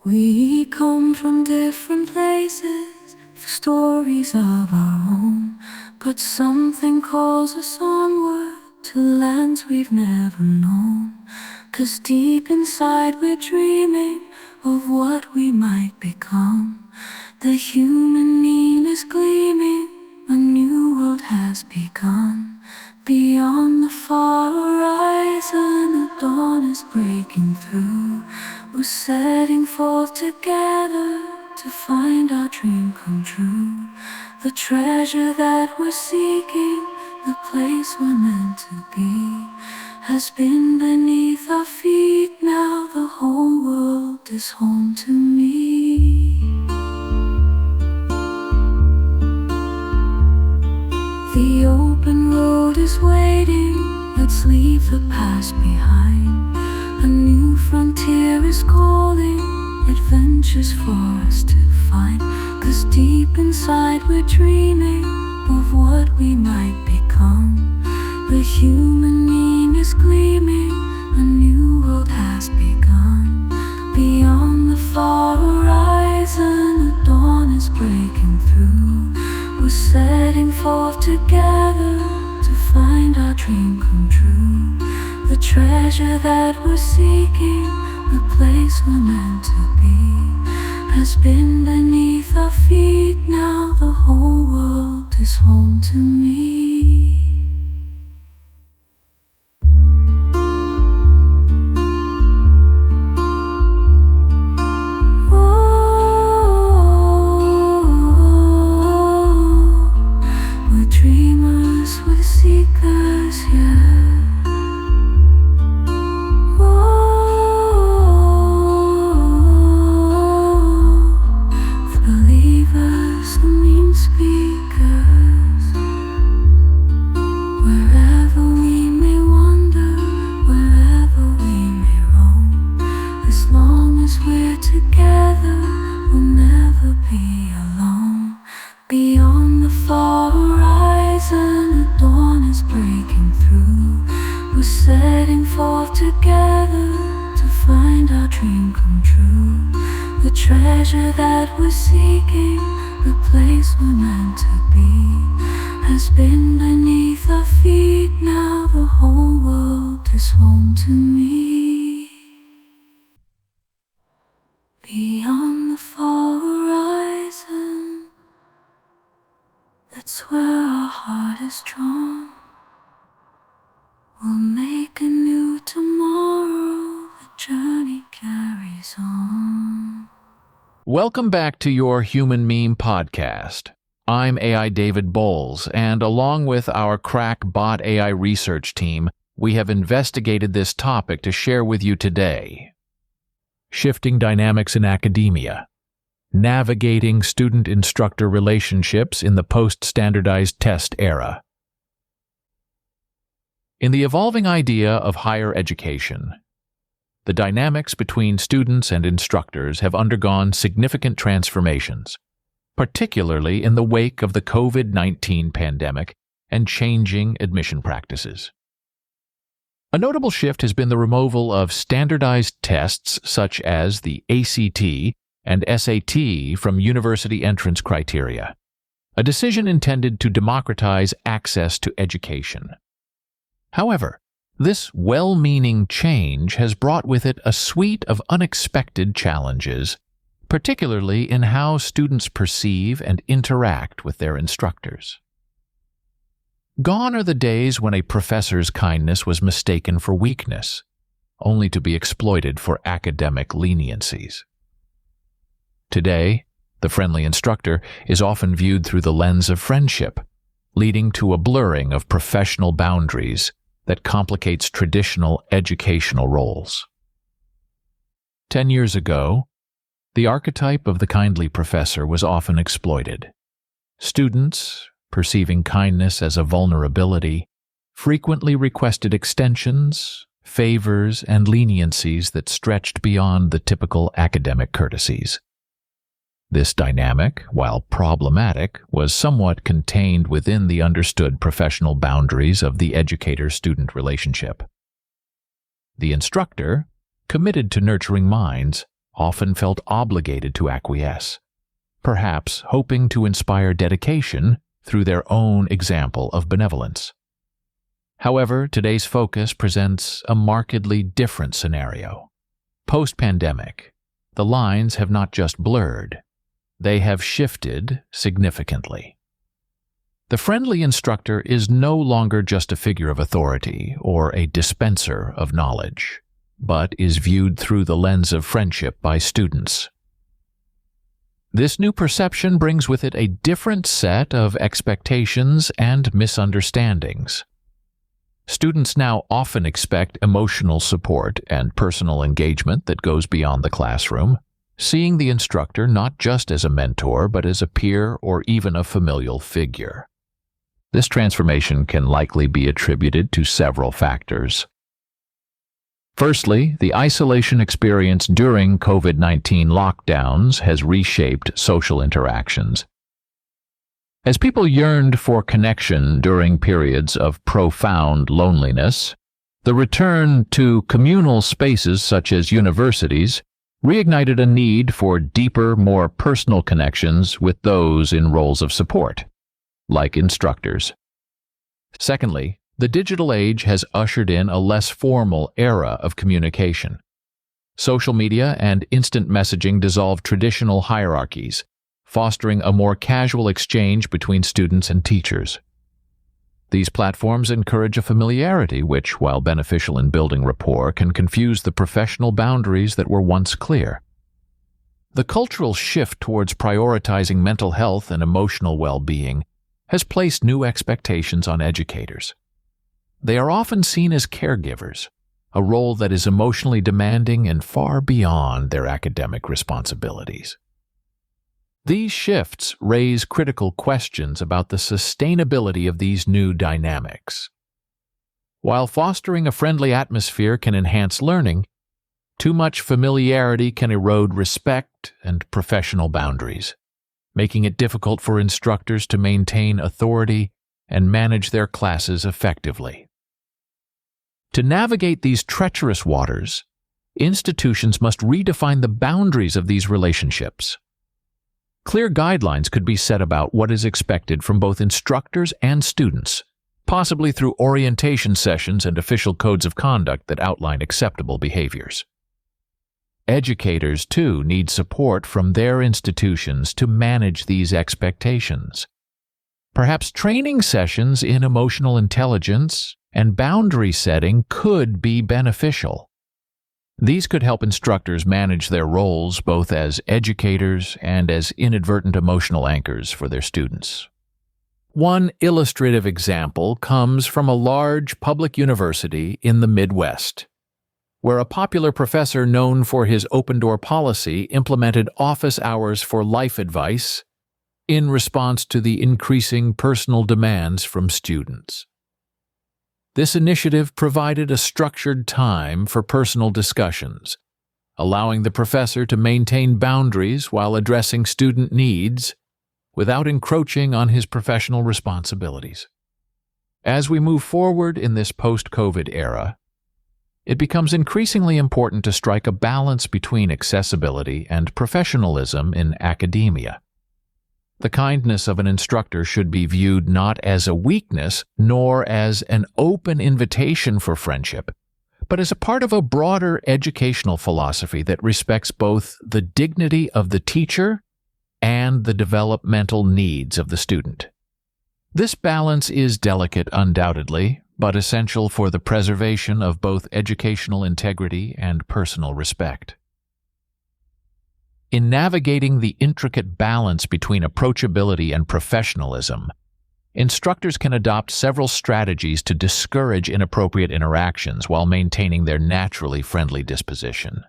We come from different places, for stories of our own, but something calls us onward to lands we've never known. 'Cause deep inside we're dreaming of what we might become. The human need is gleaming, a new world has begun. Beyond the far horizon, the dawn is breaking through. We're setting forth together to find our dream come true. The treasure that we're seeking, the place we're meant to be, has been beneath our feet. Now the whole world is home to me. The open road is waiting, let's leave the past behind. A new frontier is calling, adventures for us to find. 'Cause deep inside we're dreaming of what we might become. The human being is gleaming, a new world has begun. Beyond the far horizon, the dawn is breaking through. We're setting forth together to find our dream come true. The treasure that we're seeking, the place we're meant to be, has been beneath our feet. Now the whole world is home to me. Beyond the far horizon, the dawn is breaking through. We're setting forth together to find our dream come true. The treasure that we're seeking, the place we're meant to be, has been beneath our feet. Now the whole world is home to me. Beyond the far horizon, that's where our heart is drawn. We'll make a new tomorrow, the journey carries on. Welcome back to your Human Meme podcast. I'm AI David Bowles, and along with our crack bot AI research team, we have investigated this topic to share with you today. Shifting dynamics in academia. Navigating student-instructor relationships in the post-standardized test era. In the evolving idea of higher education, the dynamics between students and instructors have undergone significant transformations, particularly in the wake of the COVID-19 pandemic and changing admission practices. A notable shift has been the removal of standardized tests such as the ACT and SAT from university entrance criteria, a decision intended to democratize access to education. However, this well-meaning change has brought with it a suite of unexpected challenges, particularly in how students perceive and interact with their instructors. Gone are the days when a professor's kindness was mistaken for weakness, only to be exploited for academic leniencies. Today, the friendly instructor is often viewed through the lens of friendship, leading to a blurring of professional boundaries that complicates traditional educational roles. 10 years ago, the archetype of the kindly professor was often exploited. Students, perceiving kindness as a vulnerability, frequently requested extensions, favors, and leniencies that stretched beyond the typical academic courtesies. This dynamic, while problematic, was somewhat contained within the understood professional boundaries of the educator-student relationship. The instructor, committed to nurturing minds, often felt obligated to acquiesce, perhaps hoping to inspire dedication through their own example of benevolence. However, today's focus presents a markedly different scenario. Post-pandemic, the lines have not just blurred, they have shifted significantly. The friendly instructor is no longer just a figure of authority or a dispenser of knowledge, but is viewed through the lens of friendship by students. This new perception brings with it a different set of expectations and misunderstandings. Students now often expect emotional support and personal engagement that goes beyond the classroom, seeing the instructor not just as a mentor but as a peer or even a familial figure. This transformation can likely be attributed to several factors. Firstly, the isolation experienced during COVID-19 lockdowns has reshaped social interactions. As people yearned for connection during periods of profound loneliness, the return to communal spaces such as universities reignited a need for deeper, more personal connections with those in roles of support, like instructors. Secondly, the digital age has ushered in a less formal era of communication. Social media and instant messaging dissolve traditional hierarchies, fostering a more casual exchange between students and teachers. These platforms encourage a familiarity which, while beneficial in building rapport, can confuse the professional boundaries that were once clear. The cultural shift towards prioritizing mental health and emotional well-being has placed new expectations on educators. They are often seen as caregivers, a role that is emotionally demanding and far beyond their academic responsibilities. These shifts raise critical questions about the sustainability of these new dynamics. While fostering a friendly atmosphere can enhance learning, too much familiarity can erode respect and professional boundaries, making it difficult for instructors to maintain authority and manage their classes effectively. To navigate these treacherous waters, institutions must redefine the boundaries of these relationships. Clear guidelines could be set about what is expected from both instructors and students, possibly through orientation sessions and official codes of conduct that outline acceptable behaviors. Educators, too, need support from their institutions to manage these expectations. Perhaps training sessions in emotional intelligence and boundary setting could be beneficial. These could help instructors manage their roles both as educators and as inadvertent emotional anchors for their students. One illustrative example comes from a large public university in the Midwest, where a popular professor known for his open-door policy implemented office hours for life advice in response to the increasing personal demands from students. This initiative provided a structured time for personal discussions, allowing the professor to maintain boundaries while addressing student needs without encroaching on his professional responsibilities. As we move forward in this post-COVID era, it becomes increasingly important to strike a balance between accessibility and professionalism in academia. The kindness of an instructor should be viewed not as a weakness nor as an open invitation for friendship, but as a part of a broader educational philosophy that respects both the dignity of the teacher and the developmental needs of the student. This balance is delicate, undoubtedly, but essential for the preservation of both educational integrity and personal respect. In navigating the intricate balance between approachability and professionalism, instructors can adopt several strategies to discourage inappropriate interactions while maintaining their naturally friendly disposition.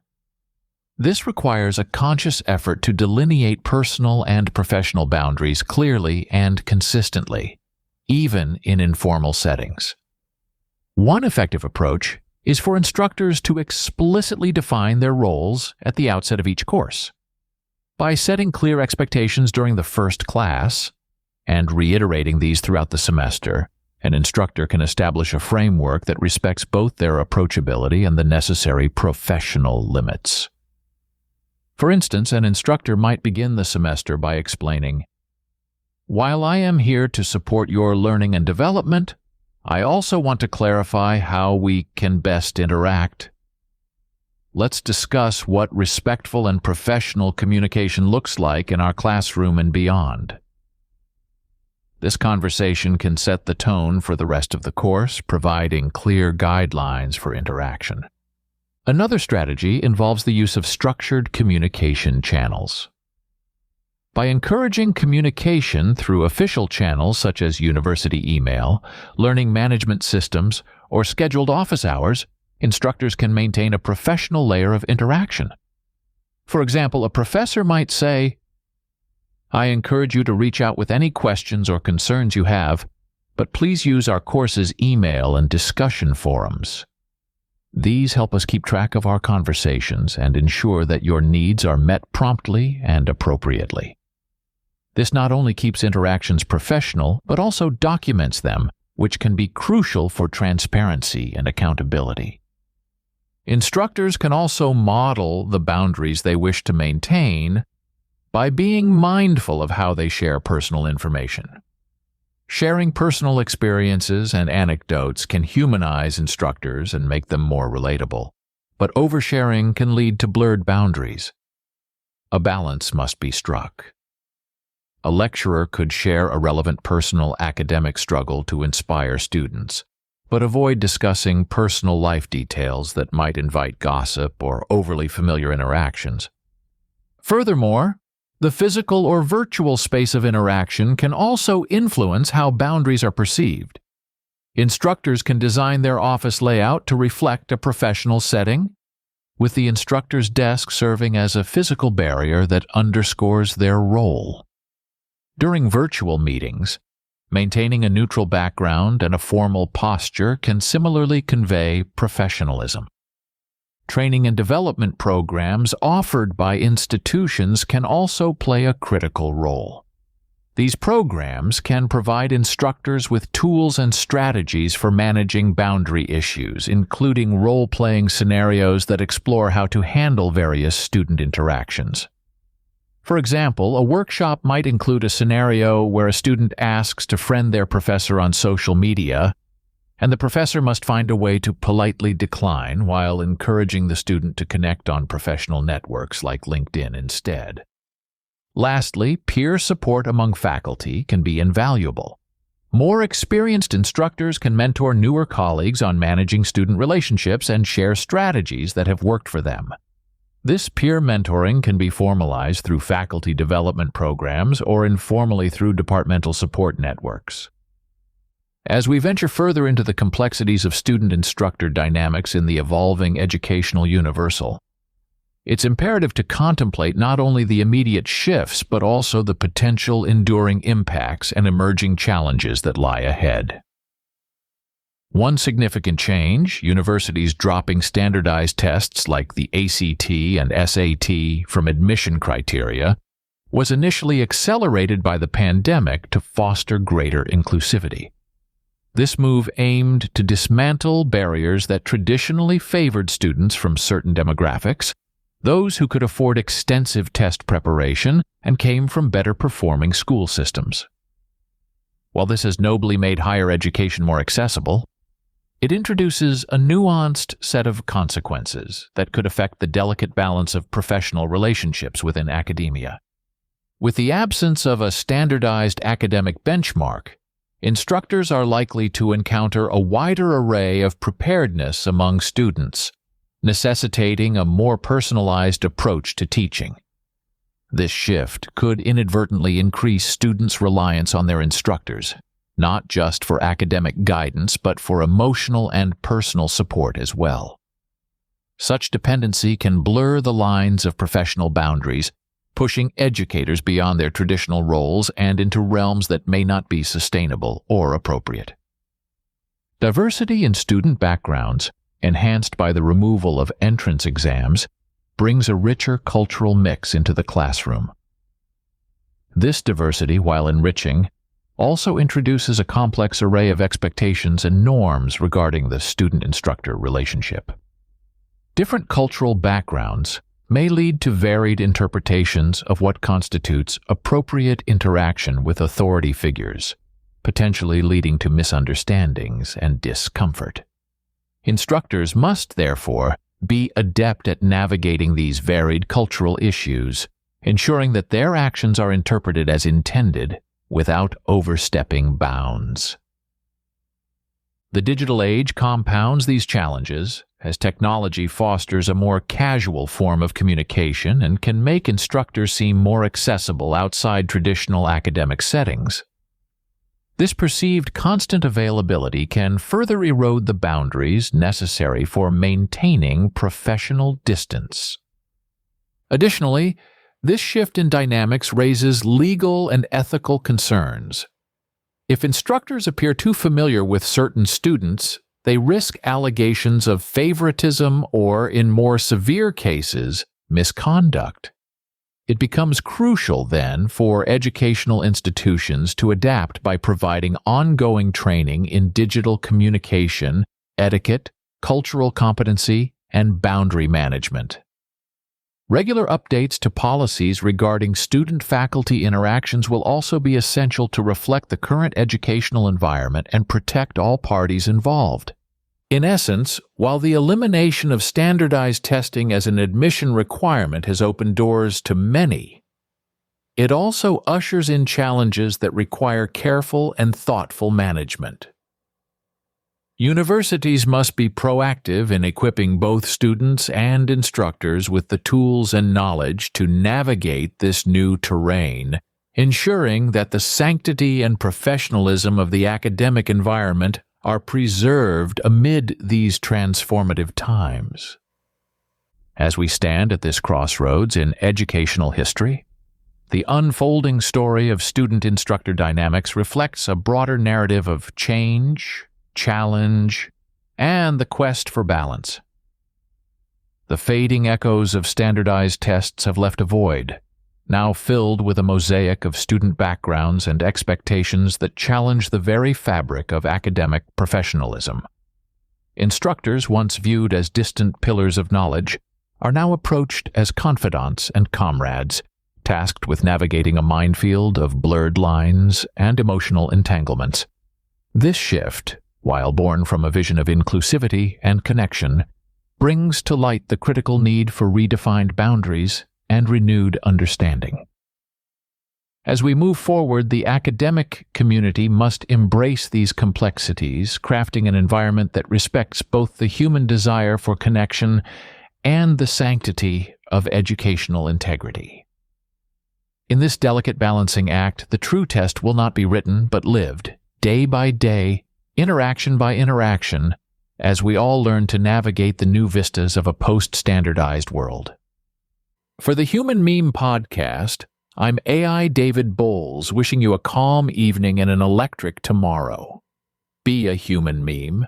This requires a conscious effort to delineate personal and professional boundaries clearly and consistently, even in informal settings. One effective approach is for instructors to explicitly define their roles at the outset of each course. By setting clear expectations during the first class and reiterating these throughout the semester, an instructor can establish a framework that respects both their approachability and the necessary professional limits. For instance, an instructor might begin the semester by explaining, "While I am here to support your learning and development, I also want to clarify how we can best interact. Let's discuss what respectful and professional communication looks like in our classroom and beyond." This conversation can set the tone for the rest of the course, providing clear guidelines for interaction. Another strategy involves the use of structured communication channels. By encouraging communication through official channels such as university email, learning management systems, or scheduled office hours, instructors can maintain a professional layer of interaction. For example, a professor might say, "I encourage you to reach out with any questions or concerns you have, but please use our course's email and discussion forums. These help us keep track of our conversations and ensure that your needs are met promptly and appropriately." This not only keeps interactions professional, but also documents them, which can be crucial for transparency and accountability. Instructors can also model the boundaries they wish to maintain by being mindful of how they share personal information. Sharing personal experiences and anecdotes can humanize instructors and make them more relatable, but oversharing can lead to blurred boundaries. A balance must be struck. A lecturer could share a relevant personal academic struggle to inspire students, but avoid discussing personal life details that might invite gossip or overly familiar interactions. Furthermore, the physical or virtual space of interaction can also influence how boundaries are perceived. Instructors can design their office layout to reflect a professional setting, with the instructor's desk serving as a physical barrier that underscores their role. During virtual meetings, maintaining a neutral background and a formal posture can similarly convey professionalism. Training and development programs offered by institutions can also play a critical role. These programs can provide instructors with tools and strategies for managing boundary issues, including role-playing scenarios that explore how to handle various student interactions. For example, a workshop might include a scenario where a student asks to friend their professor on social media, and the professor must find a way to politely decline while encouraging the student to connect on professional networks like LinkedIn instead. Lastly, peer support among faculty can be invaluable. More experienced instructors can mentor newer colleagues on managing student relationships and share strategies that have worked for them. This peer mentoring can be formalized through faculty development programs or informally through departmental support networks. As we venture further into the complexities of student-instructor dynamics in the evolving educational universal, it's imperative to contemplate not only the immediate shifts but also the potential enduring impacts and emerging challenges that lie ahead. One significant change, universities dropping standardized tests like the ACT and SAT from admission criteria, was initially accelerated by the pandemic to foster greater inclusivity. This move aimed to dismantle barriers that traditionally favored students from certain demographics, those who could afford extensive test preparation and came from better-performing school systems. While this has nobly made higher education more accessible, it introduces a nuanced set of consequences that could affect the delicate balance of professional relationships within academia. With the absence of a standardized academic benchmark, instructors are likely to encounter a wider array of preparedness among students, necessitating a more personalized approach to teaching. This shift could inadvertently increase students' reliance on their instructors, not just for academic guidance, but for emotional and personal support as well. Such dependency can blur the lines of professional boundaries, pushing educators beyond their traditional roles and into realms that may not be sustainable or appropriate. Diversity in student backgrounds, enhanced by the removal of entrance exams, brings a richer cultural mix into the classroom. This diversity, while enriching, also introduces a complex array of expectations and norms regarding the student-instructor relationship. Different cultural backgrounds, may lead to varied interpretations of what constitutes appropriate interaction with authority figures, potentially leading to misunderstandings and discomfort. Instructors must, therefore, be adept at navigating these varied cultural issues, ensuring that their actions are interpreted as intended without overstepping bounds. The digital age compounds these challenges as technology fosters a more casual form of communication and can make instructors seem more accessible outside traditional academic settings. This perceived constant availability can further erode the boundaries necessary for maintaining professional distance. Additionally, this shift in dynamics raises legal and ethical concerns. If instructors appear too familiar with certain students, they risk allegations of favoritism or, in more severe cases, misconduct. It becomes crucial, then, for educational institutions to adapt by providing ongoing training in digital communication, etiquette, cultural competency, and boundary management. Regular updates to policies regarding student-faculty interactions will also be essential to reflect the current educational environment and protect all parties involved. In essence, while the elimination of standardized testing as an admission requirement has opened doors to many, it also ushers in challenges that require careful and thoughtful management. Universities must be proactive in equipping both students and instructors with the tools and knowledge to navigate this new terrain, ensuring that the sanctity and professionalism of the academic environment are preserved amid these transformative times. As we stand at this crossroads in educational history, the unfolding story of student-instructor dynamics reflects a broader narrative of change, challenge, and the quest for balance. The fading echoes of standardized tests have left a void, now filled with a mosaic of student backgrounds and expectations that challenge the very fabric of academic professionalism. Instructors, once viewed as distant pillars of knowledge, are now approached as confidants and comrades, tasked with navigating a minefield of blurred lines and emotional entanglements. This shift, while born from a vision of inclusivity and connection, brings to light the critical need for redefined boundaries and renewed understanding. As we move forward, the academic community must embrace these complexities, crafting an environment that respects both the human desire for connection and the sanctity of educational integrity. In this delicate balancing act, the true test will not be written but lived, day by day, interaction by interaction, as we all learn to navigate the new vistas of a post-standardized world. For the Human Meme Podcast, I'm AI David Bowles, wishing you a calm evening and an electric tomorrow. Be a human meme.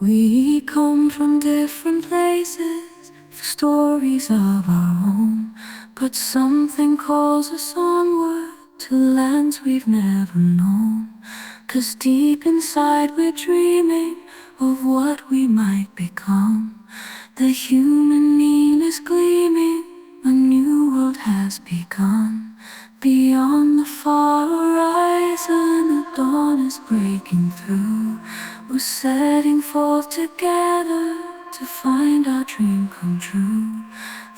We come from different places, for stories of our own, but something calls us onward to lands we've never known. 'Cause deep inside we're dreaming of what we might become. The human meme is gleaming, a new world has begun. Beyond the far horizon, the dawn is breaking through. We're setting forth together to find our dream come true.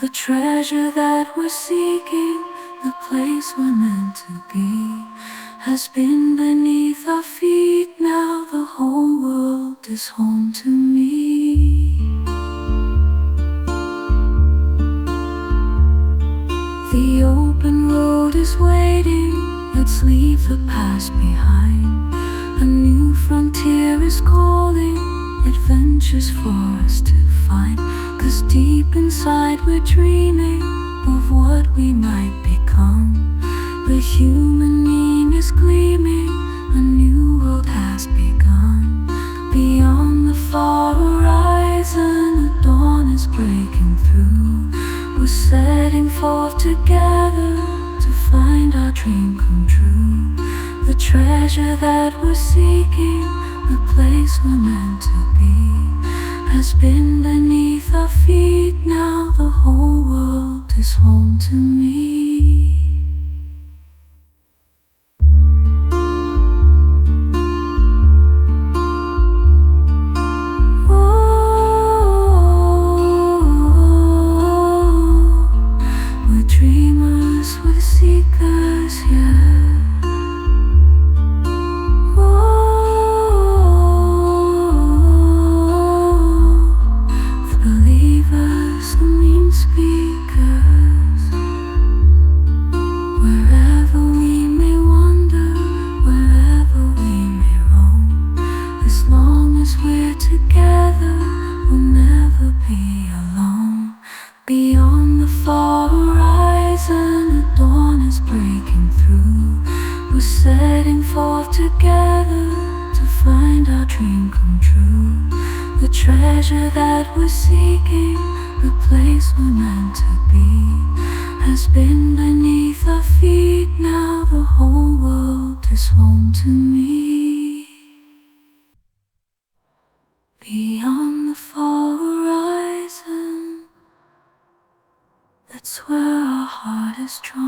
The treasure that we're seeking, the place we're meant to be, has been beneath our feet. Now the whole world is home to me. The open road is waiting, let's leave the past behind. A new frontier is calling, adventures for us to find. 'Cause deep inside we're dreaming of what we might become. The human meme is gleaming, a new world has begun. Beyond the far horizon, the dawn is breaking through. We're setting forth together to find our dream come true. The treasure that we're seeking, the place we're meant to be, has been beneath our feet. Now the whole world is home to me. We're dreamers, we're seekers, yeah. The believers, the mean speakers. Wherever we may wander, wherever we may roam, as long as we're together, we'll never be alone. Beyond the far horizon, the dawn is breaking through. We're setting forth together to find our dream come true. The treasure that we're seeking, the place we're meant to be, has been beneath our feet. Now the whole world is home to me. Beyond the far horizon, that's where our heart is drawn.